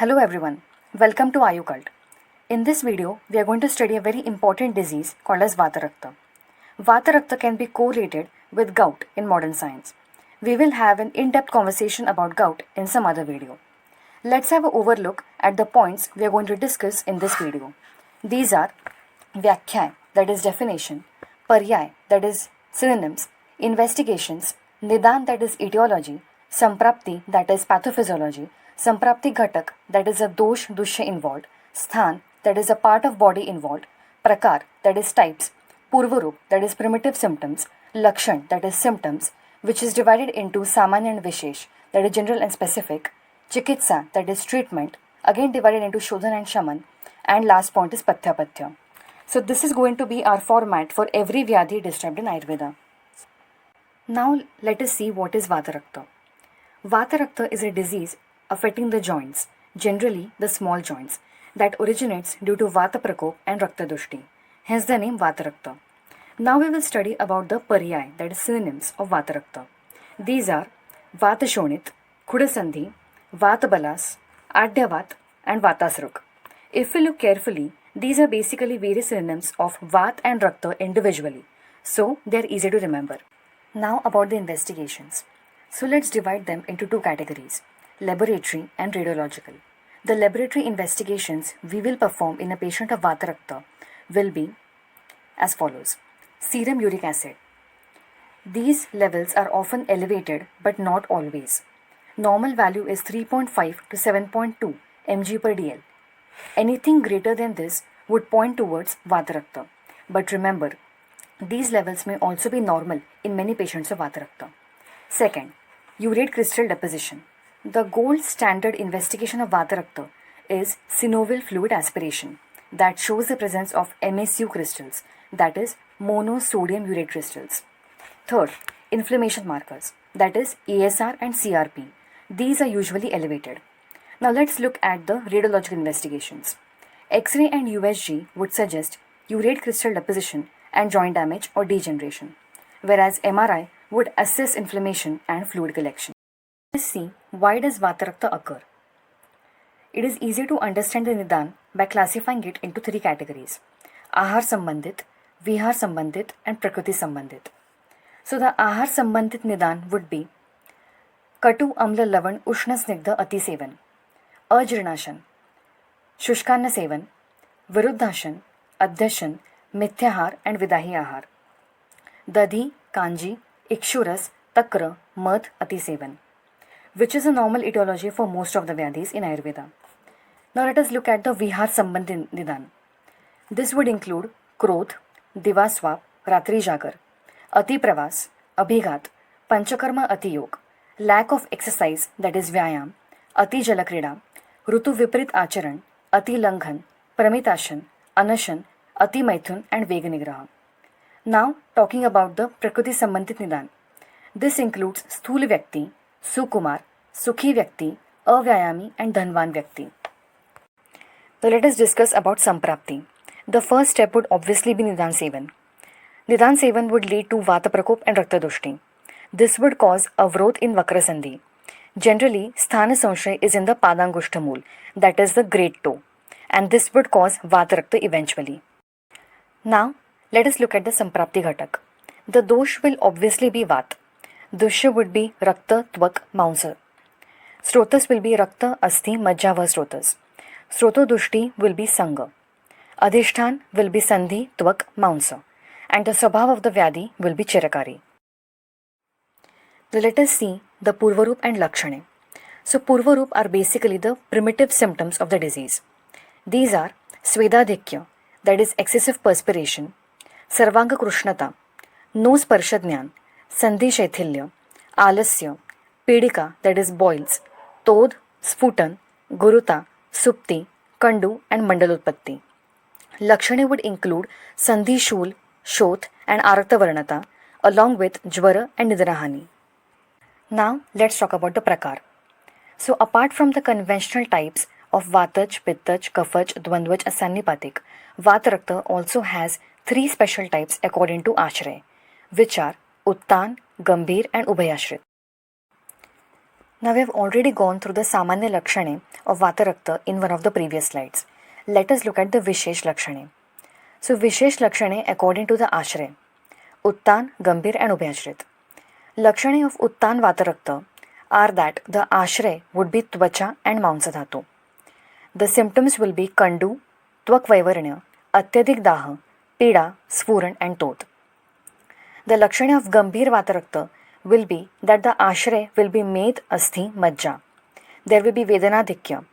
Hello everyone, welcome to Ayurveda. In this video, we are going to study a very important disease called as VAATRAKTA. VAATRAKTA can be correlated with gout in modern science. We will have an in-depth conversation about gout in some other video. Let's have an overlook at the points we are going to discuss in this video. These are Vyakhya, that is definition, Paryay, that is synonyms, investigations, Nidan, that is etiology, Samprapti, that is pathophysiology, Samprapti Ghatak, that is a dosh, dushya involved, Sthan, that is a part of body involved, Prakar, that is types, Purvarup, that is primitive symptoms, Lakshan, that is symptoms, which is divided into Samanya and Vishesh, that is general and specific, Chikitsa, that is treatment, again divided into Shodhan and Shaman, and last point is Pathya. So this is going to be our format for every Vyadhi described in Ayurveda. Now let us see what is VAATRAKTA. VAATRAKTA is a disease affecting the joints, generally the small joints, that originates due to Vata Prakop and Rakta Dushti, hence the name VAATRAKTA. Now we will study about the Paryay, that is synonyms of VAATRAKTA. These are Vata Shonit, Khudasandhi, Vata Balas, Adhyavat and Vatasruk. If we look carefully, these are basically various synonyms of Vat and Rakta individually, so they are easy to remember. Now about the investigations. So let's divide them into two categories, laboratory and radiological. The laboratory investigations we will perform in a patient of VAATRAKTA will be as follows. Serum uric acid. These levels are often elevated but not always. Normal value is 3.5 to 7.2 mg per dl. Anything greater than this would point towards VAATRAKTA. But remember, these levels may also be normal in many patients of VAATRAKTA. Second, urate crystal deposition. The gold standard investigation of VAATRAKTA is synovial fluid aspiration that shows the presence of MCQ crystals, that is monosodium urate crystals. Third, inflammation markers, that is ASR and CRP. These are usually elevated. Now let's look at the radiological investigations. X-ray and USG would suggest urate crystal deposition and joint damage or degeneration, whereas MRI would assess inflammation and fluid collection. Let's see, why does VAATRAKTA occur? It is easy to understand the Nidan by classifying it into three categories: Ahar Sambandhit, Vihar Sambandhit and Prakriti Sambandhit. So the Ahar Sambandhit Nidan would be Katu Amla Lavan Ushna Snigdha Ati Sevan, Ajirnashan, Shushkanna Sevan, Viruddhashan, Adhyashan, Mithyahar and Vidahi Ahar, Dadhi, Kanji, Ikshuras, Takra, Madh, Ati Sevan, which is a normal etiology for most of the Vyadhis in Ayurveda. Now let us look at the Vihar Sambandhi Nidan. This would include Krodh, Divaswap, Ratri Jagar, Ati Pravas, Abhighat, Panchakarma Ati Yog, lack of exercise, that is Vyayam, Ati Jalakrida, Rutu Viprit Acharan, Ati Langhan, Pramitashan, Anashan, Ati Maithun and Veganigraha. Now talking about the Prakriti Sambandhit Nidan. This includes Sthula Vyakti, Sukumar, Sukhi Vyakti, Avyayami and Dhanvan Vyakti. Now let us discuss about Samprapti. The first step would obviously be Nidan Sevan. Nidan Sevan would lead to Vata Prakop and Rakta Dushti. This would cause Avrot in Vakrasandhi. Generally, Sthana Samshay is in the Padangushta Mool, that is the great toe, and this would cause VAATRAKTA eventually. Now, let us look at the Samprapti Ghatak. The dosh will obviously be Vat. Dushya would be Rakta, Tvak, Maunsa. Srotas will be Rakta, Asthi, Majja, Srotas. Sroto Dushti will be Sanga. Adhishtan will be Sandhi, Tvak, Maunsa. And the Swabhav of the Vyadhi will be Chirakari. Now let us see the Purvarup and Lakshane. So Purvarup are basically the primitive symptoms of the disease. These are Svedadhikya, that is excessive perspiration, Sarvanga Krishnata, no Sparshadnyan, Sandhi Shaithilya, Alasya, Pedika, that is boils, Tod, Sputan, Guruta, Supti, Kandu and Mandalutpatti. Lakshane would include Sandhi Shul, Shoth and Arakta Varnata along with Jvara and Nidrahani. Now let's talk about the Prakar. So apart from the conventional types of Vataj, Pittach, Kafach, Dvandvaj and Sannipatik, VAATRAKTA also has three special types according to Ashray, which are Uttan, Gambhir and Ubhayashrit. Now we have already gone through the Samanya Lakshane of Vatarakta in one of the previous slides. Let us look at the Vishesh Lakshane. So Vishesh Lakshane according to the Ashray, Uttan, Gambhir and Ubhyashrit. Lakshane of Uttan Vatarakta are that the Ashray would be Tvacha and Mamsadhatu. The symptoms will be Kandu, Tvak Vaivaranya, Atyadik Daha, Pida, Sfuran and Tot. The Lakshana of Gambhir Vatarakta will be that the Ashray will be Med, Asthi, Majja. There will be Vedanadikya.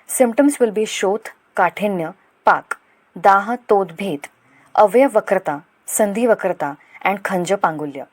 Symptoms will be Shot, Kathinya, Pak, Daha, Tot, Bhet, Avaya Vakrata, Sandhi Vakrata and Khanja Pangulya.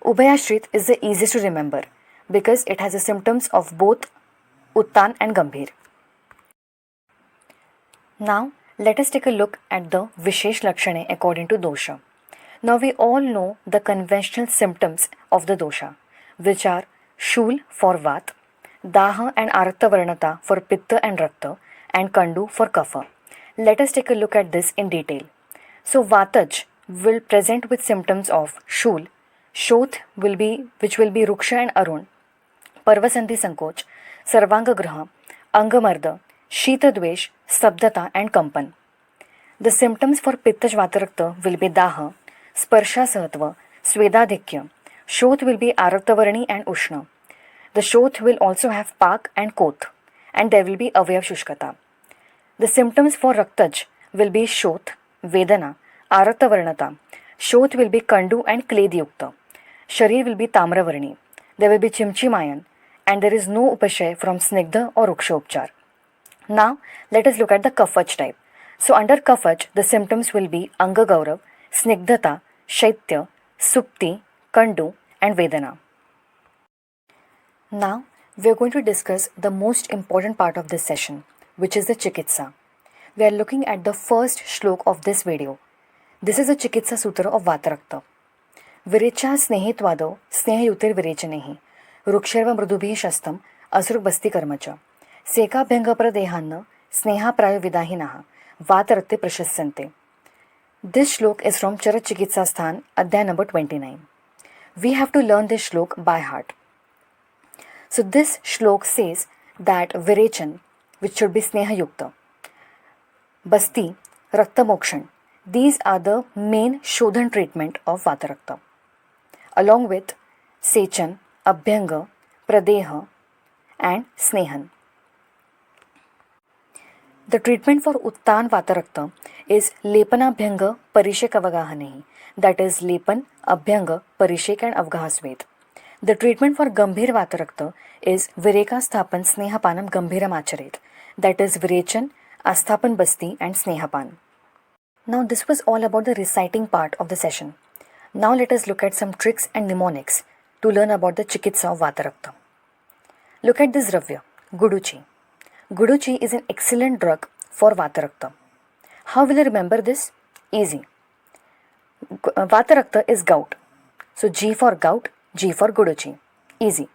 Ubhayashrit is the easiest to remember because it has the symptoms of both Uttan and Gambhir. Now, let us take a look at the Vishesh Lakshane according to dosha. Now, we all know the conventional symptoms of the dosha, which are Shul for Vat, Daha and Arta Varnata for Pitta and Rakta, and Kandu for Kapha. Let us take a look at this in detail. So, Vataj will present with symptoms of Shul, Shot which will be Ruksha and Arun, Parvasandhi Sankoch, Sarvanga Graha, Angamarda, Shita Dvesh, Sabdata and Kampan. The symptoms for Pittaj Vatarakta will be Daha, Sparsha Sahatva, Svedadhikya. Shot will be Aratavarani and Ushna. The Shot will also have Pak and Koth, and there will be Avayav Shushkata. The symptoms for Raktaj will be Shot, Vedana, Aratavarnata. Shot will be Kandu and Kledyukta. Sharir will be Tamravarni. There will be Chimchimayan, and there is no Upashay from Snigdha or Ukshopchar. Now, let us look at the Kafach type. So, under Kafach, the symptoms will be Anga Gaurav, Snigdhata, Shaitya, Supti, Kandu, and Vedana. Now, we are going to discuss the most important part of this session, which is the Chikitsa. We are looking at the first shlok of this video. This is a Chikitsa Sutra of Vatarakta. Virecha Snehitvado, Snehayutir Virechanehi, Rukshirva Mrudubhi Shastam, Asruk Basti Karmacha. Seka Bhenga Pradehanna, Sneha Prayo Vidahinaha, Vatarakte Prashasyante. This shlok is from Charat Chikitsa Sthan, Adhyay number 29. We have to learn this shlok by heart. So this shlok says that Virechan, which should be Sneha Yukta, Basti, Rakta Mokshan, these are the main Shodhan treatment of Vatarakta. Along with Sechan, Abhyanga, Pradeha and Snehan. The treatment for Uttan Vatarakta is Lepana Abhyanga Parishek Avagahanehi, that is Lepan, Abhyanga, Parishek and Avgahasvet. The treatment for Gambhir Vatarakta is Vireka Sthapan Snehapanam Gambhiram Acharet, that is Virechan, Asthapan Basti and Snehapan. Now this was all about the reciting part of the session. Now let us look at some tricks and mnemonics to learn about the Chikitsa of Vatarakta. Look at this Dravya, Guduchi. Guduchi is an excellent drug for Vatarakta. How will you remember this? Easy. Vatarakta is gout. So G for gout, G for Guduchi. Easy.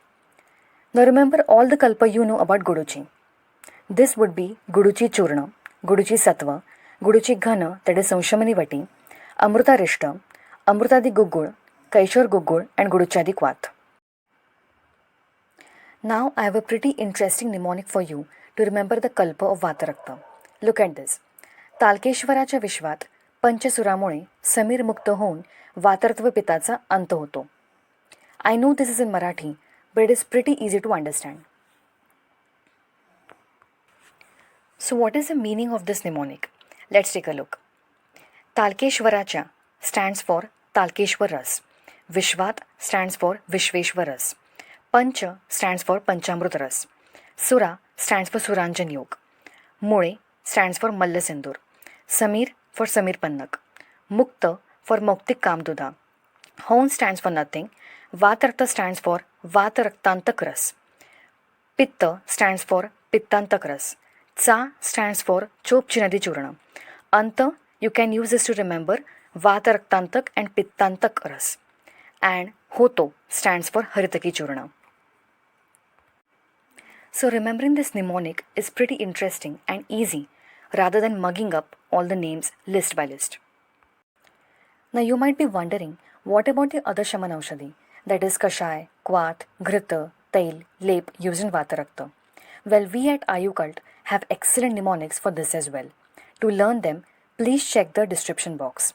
Now remember all the kalpa you know about Guduchi. This would be Guduchi Churna, Guduchi Sattva, Guduchi Ghana, that is Samshamani Vati, Amruta Rishta, Amrutadi Gugul, Kaishor Gugul and Guduchadi Kwat. Now I have a pretty interesting mnemonic for you to remember the kalpa of Vatarakta. Look at this. तालकेश्वराच्या विश्वात पंचसुरामुळे समीर मुक्त होऊन वातरत्व पिताचा अंत होतो. I know this is in Marathi, but it is pretty easy to understand. So what is the meaning of this mnemonic? Let's take a look. Talkeshwaracha stands for Talkeshwar Ras. Vishvat stands for Vishveshwar Ras. Pancha stands for Panchamrut Ras. Sura stands for Suranjan Yog. Mule stands for Malla Sindur. Samir for Samir Pannak. Mukta for Muktik Kamduda. Hon stands for nothing. Vatarakta stands for Vataraktantak Ras. Pitta stands for Pittantak Ras. Tsa stands for Chopchinadi Churna. Anta, you can use this to remember Vataraktantak and Pittantak Ras. And Hoto stands for Haritaki Churna. So remembering this mnemonic is pretty interesting and easy rather than mugging up all the names list by list. Now you might be wondering, what about the other Shaman Aushadhi, that is Kashai, Kwat, Ghrita, tail, lep used in VAATRAKTA. Well, we at Ayurveda have excellent mnemonics for this as well. To learn them, please check the description box.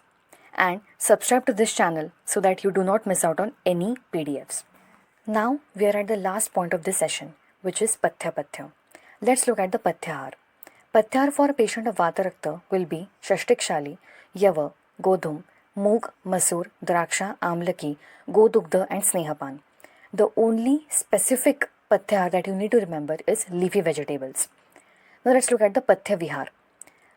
And subscribe to this channel so that you do not miss out on any PDFs. Now we are at the last point of this session, which is Pathya. Let's look at the Pathyahar. Pathyahar for a patient of VAATRAKTA will be Shashtikshali, Yava, Godhum, Moog, Masur, Draksha, Amlaki, Godugdha and Snehapan. The only specific Pathya that you need to remember is leafy vegetables. Now let's look at the Pathya Vihar.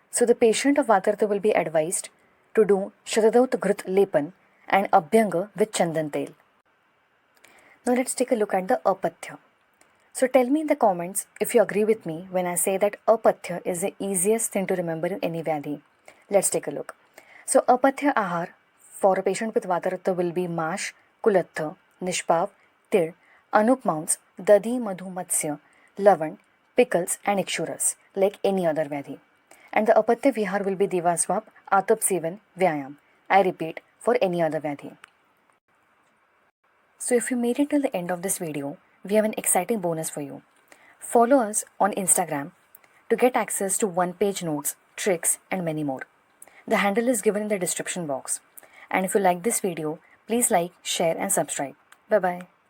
So the patient of VAATRAKTA will be advised to do Shatadaut Ghrit Lepan and Abhyanga with Chandan Tel. Now let's take a look at the Apathya. So tell me in the comments if you agree with me when I say that Apathya is the easiest thing to remember in any Vyadhi. Let's take a look. So Apathya Ahar for a patient with VAATRAKTA will be Mash, Kulatha, Nishpav, Tir, Anup Mounts, Dadi, Madhu, Matsya, Lavan, Pickles and Ikshuras like any other Vyadhi. And the Apathya Vihar will be Devaswap, Atap Sevan, Vyayam. I repeat, for any other Vyadhi. So if you made it till the end of this video, we have an exciting bonus for you. Follow us on Instagram to get access to one-page notes, tricks and many more. The handle is given in the description box. And if you like this video, please like, share and subscribe. Bye-bye.